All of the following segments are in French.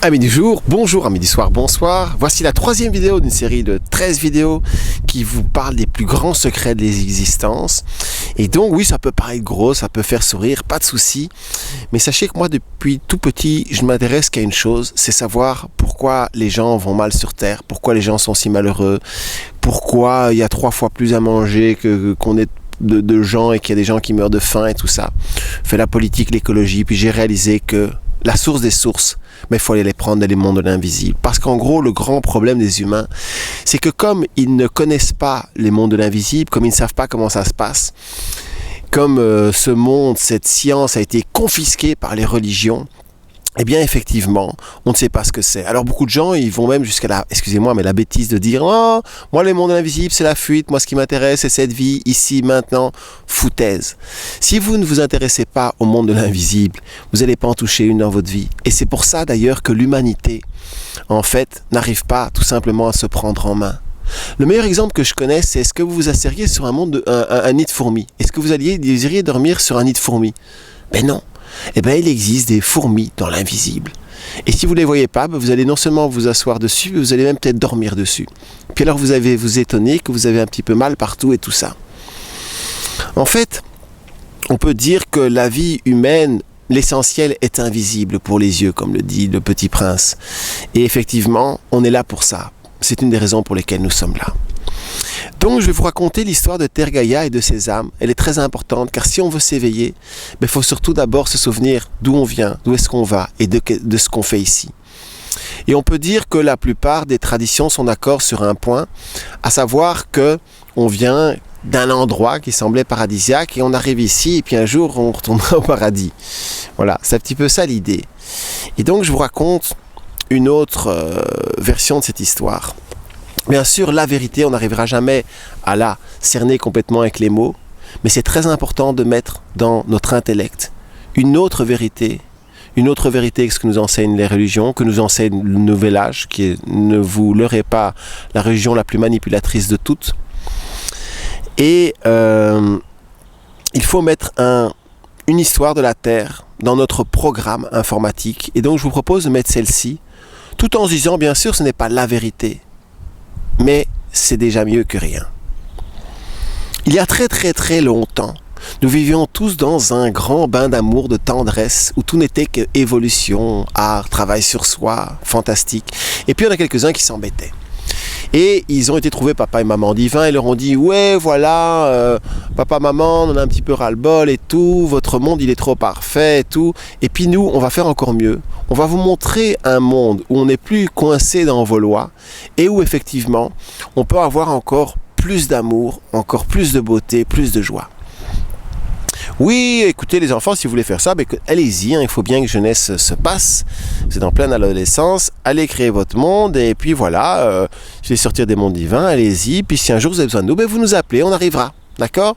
Amis du jour, bonjour, amis du soir, bonsoir. Voici la troisième vidéo d'une série de 13 vidéos qui vous parle des plus grands secrets de l'existence. Et donc oui, ça peut paraître gros, ça peut faire sourire, pas de souci. Mais sachez que moi, depuis tout petit, je ne m'intéresse qu'à une chose, c'est savoir pourquoi les gens vont mal sur Terre, pourquoi les gens sont si malheureux, pourquoi il y a 3 fois plus à manger qu'on est de gens et qu'il y a des gens qui meurent de faim et tout ça. Je fais la politique, l'écologie, puis j'ai réalisé que la source des sources, mais il faut aller les prendre dans les mondes de l'invisible. Parce qu'en gros, le grand problème des humains, c'est que comme ils ne connaissent pas les mondes de l'invisible, comme ils ne savent pas comment ça se passe, comme ce monde, cette science a été confisquée par les religions, eh bien, effectivement, on ne sait pas ce que c'est. Alors, beaucoup de gens, ils vont même jusqu'à la, excusez-moi, mais la bêtise de dire « Oh, moi, les mondes invisibles, c'est la fuite. Moi, ce qui m'intéresse, c'est cette vie, ici, maintenant. » Foutaise. Si vous ne vous intéressez pas au monde de l'invisible, vous n'allez pas en toucher une dans votre vie. Et c'est pour ça, d'ailleurs, que l'humanité, en fait, n'arrive pas tout simplement à se prendre en main. Le meilleur exemple que je connais, c'est est-ce que vous vous asseriez sur un nid de fourmis? Est-ce que vous désiriez dormir sur un nid de fourmis? Ben non. Eh bien, il existe des fourmis dans l'invisible. Et si vous ne les voyez pas, vous allez non seulement vous asseoir dessus, mais vous allez même peut-être dormir dessus. Puis alors, vous allez vous étonner que vous avez un petit peu mal partout et tout ça. En fait, on peut dire que la vie humaine, l'essentiel est invisible pour les yeux, comme le dit le Petit Prince. Et effectivement, on est là pour ça. C'est une des raisons pour lesquelles nous sommes là. Donc, je vais vous raconter l'histoire de Terre Gaïa et de ses âmes. Elle est très importante, car si on veut s'éveiller, il faut surtout d'abord se souvenir d'où on vient, d'où est-ce qu'on va et de ce qu'on fait ici. Et on peut dire que la plupart des traditions sont d'accord sur un point, à savoir que on vient d'un endroit qui semblait paradisiaque et on arrive ici et puis un jour on retournera au paradis. Voilà, c'est un petit peu ça l'idée. Et donc, je vous raconte une autre version de cette histoire. Bien sûr, la vérité, on n'arrivera jamais à la cerner complètement avec les mots, mais c'est très important de mettre dans notre intellect une autre vérité que ce que nous enseignent les religions, que nous enseigne le Nouvel Âge, qui est, ne vous leurrez pas, la religion la plus manipulatrice de toutes. Et il faut mettre une histoire de la Terre dans notre programme informatique. Et donc, je vous propose de mettre celle-ci, tout en se disant, bien sûr, ce n'est pas la vérité. Mais c'est déjà mieux que rien. Il y a très très très longtemps, nous vivions tous dans un grand bain d'amour, de tendresse, où tout n'était qu'évolution, art, travail sur soi, fantastique. Et puis il y en a quelques-uns qui s'embêtaient. Et ils ont été trouvés papa et maman divins et leur ont dit « Ouais, voilà, papa, maman, on en a un petit peu ras-le-bol et tout, votre monde il est trop parfait et tout. Et puis nous, on va faire encore mieux. On va vous montrer un monde où on n'est plus coincé dans vos lois et où effectivement, on peut avoir encore plus d'amour, encore plus de beauté, plus de joie. » Oui, écoutez les enfants, si vous voulez faire ça, allez-y, il faut bien que jeunesse se passe. Vous êtes en pleine adolescence, allez créer votre monde et puis voilà, je vais sortir des mondes divins, allez-y. Puis si un jour vous avez besoin de nous, vous nous appelez, on arrivera, d'accord?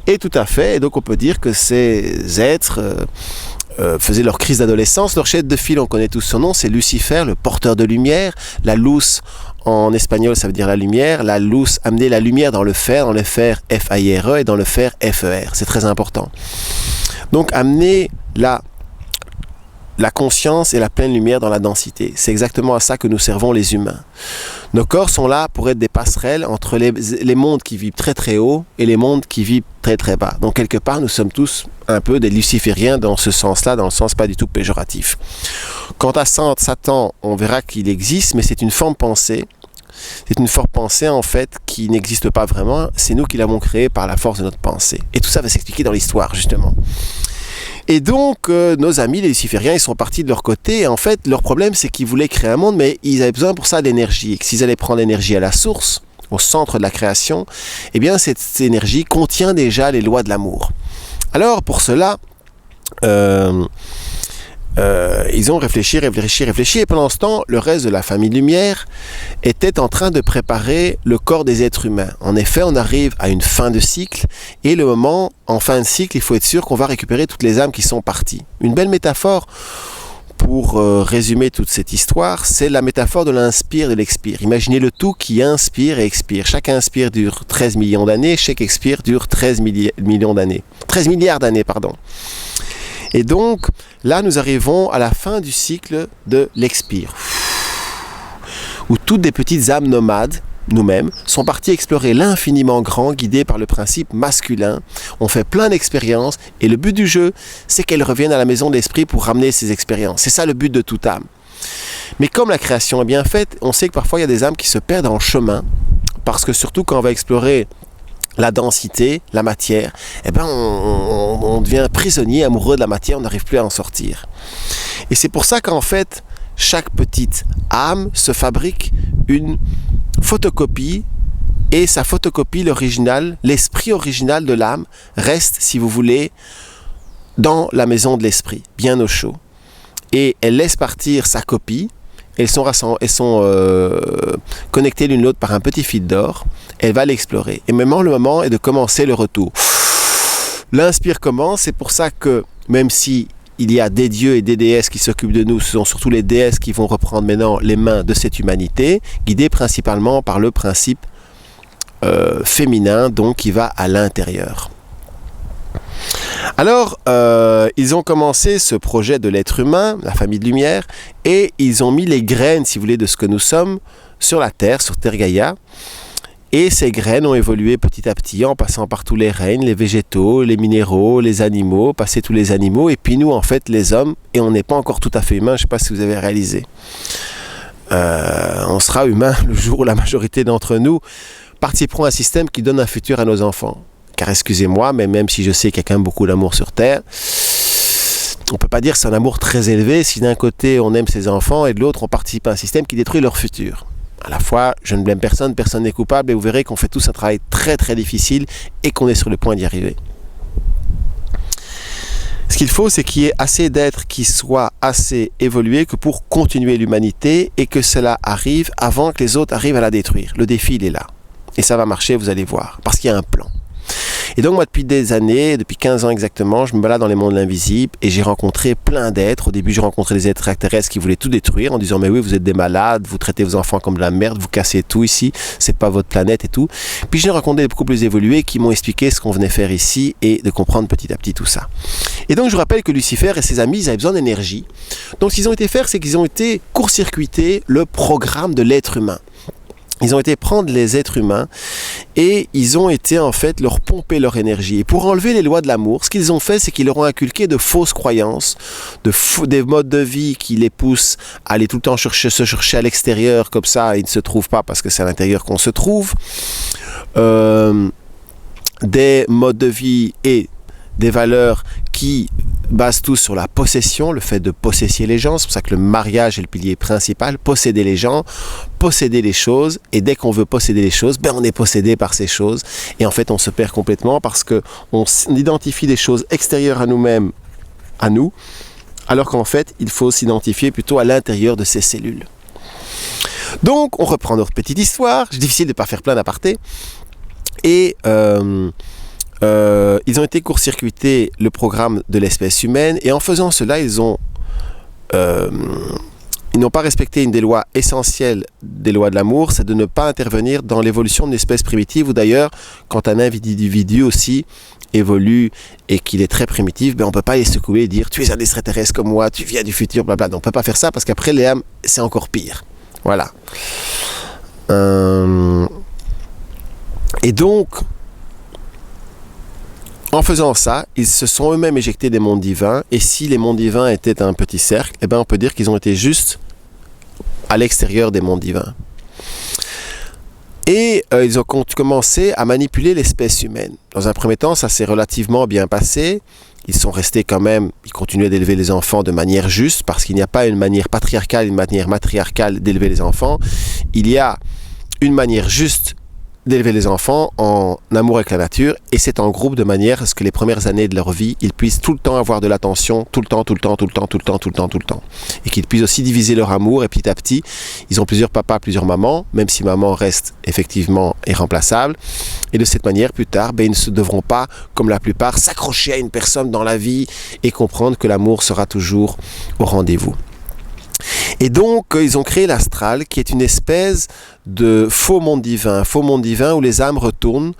Et tout à fait, et donc on peut dire que ces êtres faisaient leur crise d'adolescence. Leur chef de file, on connaît tous son nom, c'est Lucifer, le porteur de lumière. La luz, en espagnol, ça veut dire la lumière. La luz, amener la lumière dans le fer F-A-I-R-E, et dans le fer F-E-R. C'est très important. Donc, amener la conscience et la pleine lumière dans la densité. C'est exactement à ça que nous servons les humains. Nos corps sont là pour être des passerelles entre les mondes qui vivent très très haut et les mondes qui vivent très très bas. Donc quelque part, nous sommes tous un peu des lucifériens dans ce sens-là, dans le sens pas du tout péjoratif. Quant à Satan, on verra qu'il existe, mais c'est une forme pensée. C'est une forme pensée en fait qui n'existe pas vraiment. C'est nous qui l'avons créée par la force de notre pensée. Et tout ça va s'expliquer dans l'histoire justement. Et donc, nos amis, les lucifériens, ils sont partis de leur côté. Et en fait, leur problème, c'est qu'ils voulaient créer un monde, mais ils avaient besoin pour ça d'énergie. Et que s'ils allaient prendre l'énergie à la source, au centre de la création, eh bien, cette énergie contient déjà les lois de l'amour. Alors, pour cela, ils ont réfléchi, et pendant ce temps, le reste de la famille Lumière était en train de préparer le corps des êtres humains. En effet, on arrive à une fin de cycle, et le moment, en fin de cycle, il faut être sûr qu'on va récupérer toutes les âmes qui sont parties. Une belle métaphore pour résumer toute cette histoire, c'est la métaphore de l'inspire et de l'expire. Imaginez le tout qui inspire et expire. Chaque inspire dure 13 millions d'années, chaque expire dure 13 millions d'années. 13 milliards d'années, pardon. Et donc, là, nous arrivons à la fin du cycle de l'expire, où toutes des petites âmes nomades, nous-mêmes, sont partis explorer l'infiniment grand, guidés par le principe masculin. On fait plein d'expériences, et le but du jeu, c'est qu'elles reviennent à la maison de l'esprit pour ramener ces expériences. C'est ça le but de toute âme. Mais comme la création est bien faite, on sait que parfois il y a des âmes qui se perdent en chemin, parce que surtout quand on va explorer la densité, la matière, eh ben on devient prisonnier, amoureux de la matière, on n'arrive plus à en sortir. Et c'est pour ça qu'en fait, chaque petite âme se fabrique une photocopie, et sa photocopie, l'original, l'esprit original de l'âme, reste, si vous voulez, dans la maison de l'esprit, bien au chaud. Et elle laisse partir sa copie. Elles sont connectées l'une l'autre par un petit fil d'or. Elle va l'explorer. Et maintenant, le moment est de commencer le retour. L'inspire commence. C'est pour ça que, même si il y a des dieux et des déesses qui s'occupent de nous, ce sont surtout les déesses qui vont reprendre maintenant les mains de cette humanité, guidées principalement par le principe féminin, donc qui va à l'intérieur. Alors, ils ont commencé ce projet de l'être humain, la famille de lumière, et ils ont mis les graines, si vous voulez, de ce que nous sommes sur la Terre, sur Terre Gaïa. Et ces graines ont évolué petit à petit en passant par tous les règnes, les végétaux, les minéraux, les animaux, passer tous les animaux, et puis nous, en fait, les hommes, et on n'est pas encore tout à fait humain, je ne sais pas si vous avez réalisé. On sera humain le jour où la majorité d'entre nous participeront à un système qui donne un futur à nos enfants. Car excusez-moi, mais même si je sais qu'il y a quand même beaucoup d'amour sur Terre, on ne peut pas dire que c'est un amour très élevé si d'un côté on aime ses enfants et de l'autre on participe à un système qui détruit leur futur. À la fois, je ne blâme personne, personne n'est coupable, et vous verrez qu'on fait tous un travail très très difficile et qu'on est sur le point d'y arriver. Ce qu'il faut, c'est qu'il y ait assez d'êtres qui soient assez évolués que pour continuer l'humanité, et que cela arrive avant que les autres arrivent à la détruire. Le défi, il est là. Et ça va marcher, vous allez voir, parce qu'il y a un plan. Et donc moi, depuis des années, depuis 15 ans exactement, je me balade dans les mondes de l'invisible et j'ai rencontré plein d'êtres. Au début, j'ai rencontré des êtres extraterrestres qui voulaient tout détruire en disant « Mais oui, vous êtes des malades, vous traitez vos enfants comme de la merde, vous cassez tout ici, c'est pas votre planète et tout. » Puis j'ai rencontré des beaucoup plus évolués qui m'ont expliqué ce qu'on venait faire ici et de comprendre petit à petit tout ça. Et donc je vous rappelle que Lucifer et ses amis, ils avaient besoin d'énergie. Donc ce qu'ils ont été faire, c'est qu'ils ont été court-circuiter le programme de l'être humain. Ils ont été prendre les êtres humains et ils ont été en fait leur pomper leur énergie. Et pour enlever les lois de l'amour, ce qu'ils ont fait, c'est qu'ils leur ont inculqué de fausses croyances, des modes de vie qui les poussent à aller tout le temps se chercher à l'extérieur, comme ça ils ne se trouvent pas parce que c'est à l'intérieur qu'on se trouve. Des modes de vie et des valeurs qui basent tous sur la possession, le fait de posséder les gens. C'est pour ça que le mariage est le pilier principal, posséder les gens, posséder les choses, et dès qu'on veut posséder les choses, on est possédé par ces choses, et en fait on se perd complètement parce qu'on identifie des choses extérieures à nous-mêmes, à nous, alors qu'en fait il faut s'identifier plutôt à l'intérieur de ces cellules. Donc on reprend notre petite histoire, c'est difficile de ne pas faire plein d'apartés, et ils ont été court-circuiter le programme de l'espèce humaine, et en faisant cela, ils n'ont pas respecté une des lois essentielles des lois de l'amour, c'est de ne pas intervenir dans l'évolution d'une espèce primitive, ou d'ailleurs, quand un individu aussi évolue et qu'il est très primitif, on ne peut pas les secouer et dire « tu es un extraterrestre comme moi, tu viens du futur, blabla ». On ne peut pas faire ça parce qu'après les âmes, c'est encore pire. Voilà. Et donc, en faisant ça, ils se sont eux-mêmes éjectés des mondes divins, et si les mondes divins étaient un petit cercle, on peut dire qu'ils ont été juste à l'extérieur des mondes divins. Et ils ont commencé à manipuler l'espèce humaine. Dans un premier temps, ça s'est relativement bien passé. Ils sont restés quand même, ils continuaient d'élever les enfants de manière juste, parce qu'il n'y a pas une manière patriarcale et une manière matriarcale d'élever les enfants. Il y a une manière juste d'élever les enfants en amour avec la nature, et c'est en groupe de manière à ce que les premières années de leur vie, ils puissent tout le temps avoir de l'attention, tout le temps, et qu'ils puissent aussi diviser leur amour, et petit à petit, ils ont plusieurs papas, plusieurs mamans, même si maman reste effectivement irremplaçable, et de cette manière, plus tard, ils ne devront pas, comme la plupart, s'accrocher à une personne dans la vie et comprendre que l'amour sera toujours au rendez-vous. Et donc, ils ont créé l'astral, qui est une espèce de faux monde divin où les âmes retournent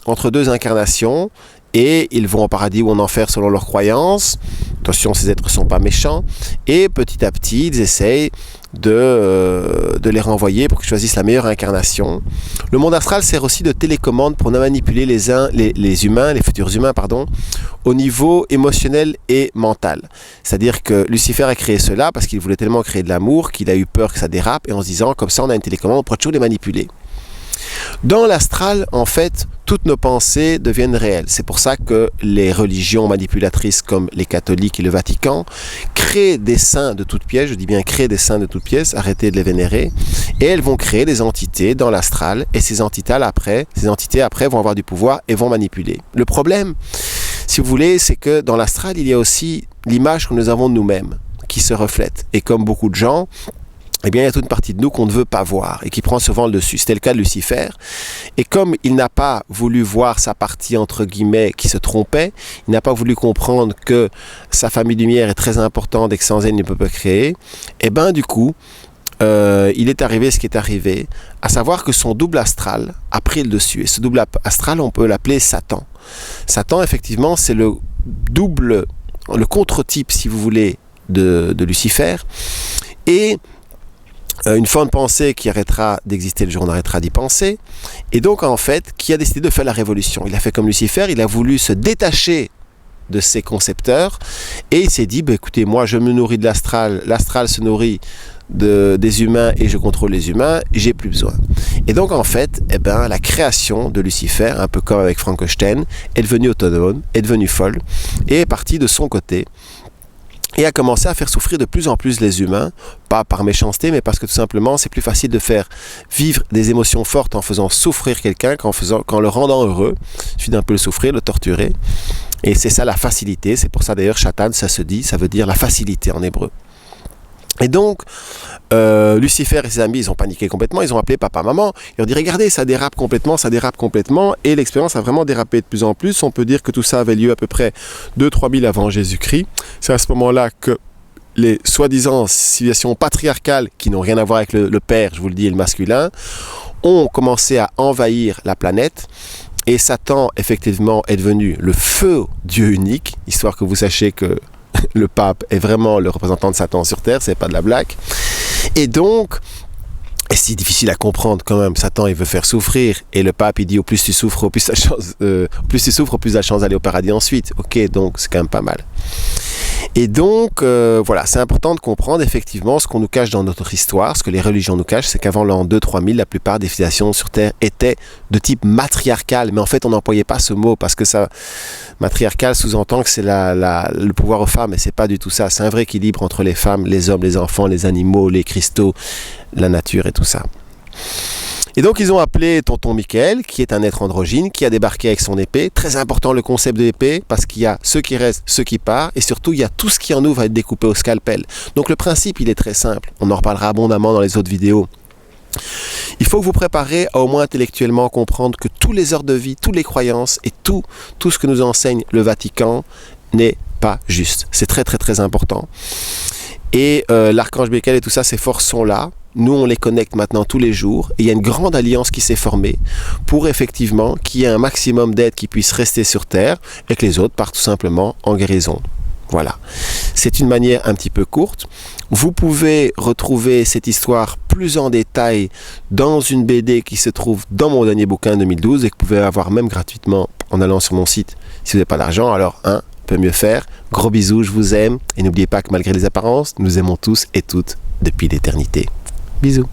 entre deux incarnations, et ils vont au paradis ou en enfer selon leurs croyances. Attention, ces êtres ne sont pas méchants. Et petit à petit, ils essayent de les renvoyer pour qu'ils choisissent la meilleure incarnation. Le monde astral sert aussi de télécommande pour manipuler les humains, les futurs humains, au niveau émotionnel et mental. C'est-à-dire que Lucifer a créé cela parce qu'il voulait tellement créer de l'amour qu'il a eu peur que ça dérape, et en se disant, comme ça on a une télécommande, on pourra toujours les manipuler. Dans l'astral, en fait, toutes nos pensées deviennent réelles. C'est pour ça que les religions manipulatrices comme les catholiques et le Vatican créent des saints de toutes pièces, je dis bien créent des saints de toutes pièces, arrêtez de les vénérer, et elles vont créer des entités dans l'astral, et ces entités après vont avoir du pouvoir et vont manipuler. Le problème, si vous voulez, c'est que dans l'astral, il y a aussi l'image que nous avons de nous-mêmes qui se reflète. Et comme beaucoup de gens, eh bien, il y a toute une partie de nous qu'on ne veut pas voir et qui prend souvent le dessus. C'était le cas de Lucifer. Et comme il n'a pas voulu voir sa partie, entre guillemets, qui se trompait, il n'a pas voulu comprendre que sa famille lumière est très importante et que sans elle, il ne peut pas créer, et bien, du coup, il est arrivé ce qui est arrivé, à savoir que son double astral a pris le dessus. Et ce double astral, on peut l'appeler Satan. Satan, effectivement, c'est le contre-type, si vous voulez, de Lucifer. Et une forme de pensée qui arrêtera d'exister le jour où on arrêtera d'y penser, et donc en fait qui a décidé de faire la révolution. Il a fait comme Lucifer, il a voulu se détacher de ses concepteurs, et il s'est dit, écoutez, moi je me nourris de l'astral, l'astral se nourrit des humains et je contrôle les humains, j'ai plus besoin. Et donc en fait, la création de Lucifer, un peu comme avec Frankenstein, est devenue autonome, est devenue folle, et est partie de son côté, et a commencé à faire souffrir de plus en plus les humains, pas par méchanceté, mais parce que tout simplement, c'est plus facile de faire vivre des émotions fortes en faisant souffrir quelqu'un qu'en le rendant heureux. Il suffit d'un peu le souffrir, le torturer. Et c'est ça la facilité. C'est pour ça d'ailleurs, Shatan, ça veut dire la facilité en hébreu. Et donc, Lucifer et ses amis, ils ont paniqué complètement, ils ont appelé papa, maman, ils ont dit, regardez, ça dérape complètement, et l'expérience a vraiment dérapé de plus en plus. On peut dire que tout ça avait lieu à peu près 2-3 000 avant Jésus-Christ. C'est à ce moment-là que les soi-disant civilisations patriarcales, qui n'ont rien à voir avec le père, je vous le dis, et le masculin, ont commencé à envahir la planète. Et Satan, effectivement, est devenu le feu Dieu unique, histoire que vous sachiez que le pape est vraiment le représentant de Satan sur Terre, c'est pas de la blague. Et donc, c'est difficile à comprendre quand même. Satan, il veut faire souffrir, et le pape, il dit, au plus tu souffres, au plus tu as la chance d'aller au paradis ensuite. Ok, donc c'est quand même pas mal. Et donc, voilà, c'est important de comprendre effectivement ce qu'on nous cache dans notre histoire, ce que les religions nous cachent, c'est qu'avant l'an 2-3 000, la plupart des civilisations sur Terre étaient de type matriarcal, mais en fait, on n'employait pas ce mot, parce que ça, matriarcal sous-entend que c'est le pouvoir aux femmes, et c'est pas du tout ça. C'est un vrai équilibre entre les femmes, les hommes, les enfants, les animaux, les cristaux, la nature et tout ça. Et donc ils ont appelé tonton Michael, qui est un être androgyne, qui a débarqué avec son épée. Très important le concept de l'épée, parce qu'il y a ceux qui restent, ceux qui partent, et surtout il y a tout ce qui en nous va être découpé au scalpel. Donc le principe, il est très simple. On en reparlera abondamment dans les autres vidéos. Il faut que vous préparez à au moins intellectuellement comprendre que tous les heures de vie, toutes les croyances et tout ce que nous enseigne le Vatican n'est pas juste. C'est très très très important. Et l'archange Michael et tout ça, ces forces sont là. Nous, on les connecte maintenant tous les jours. Et il y a une grande alliance qui s'est formée pour effectivement qu'il y ait un maximum d'êtres qui puissent rester sur Terre et que les autres partent tout simplement en guérison. Voilà. C'est une manière un petit peu courte. Vous pouvez retrouver cette histoire plus en détail dans une BD qui se trouve dans mon dernier bouquin 2012 et que vous pouvez avoir même gratuitement en allant sur mon site. Si vous n'avez pas d'argent, alors peut mieux faire. Gros bisous, je vous aime. Et n'oubliez pas que malgré les apparences, nous aimons tous et toutes depuis l'éternité. Bisous.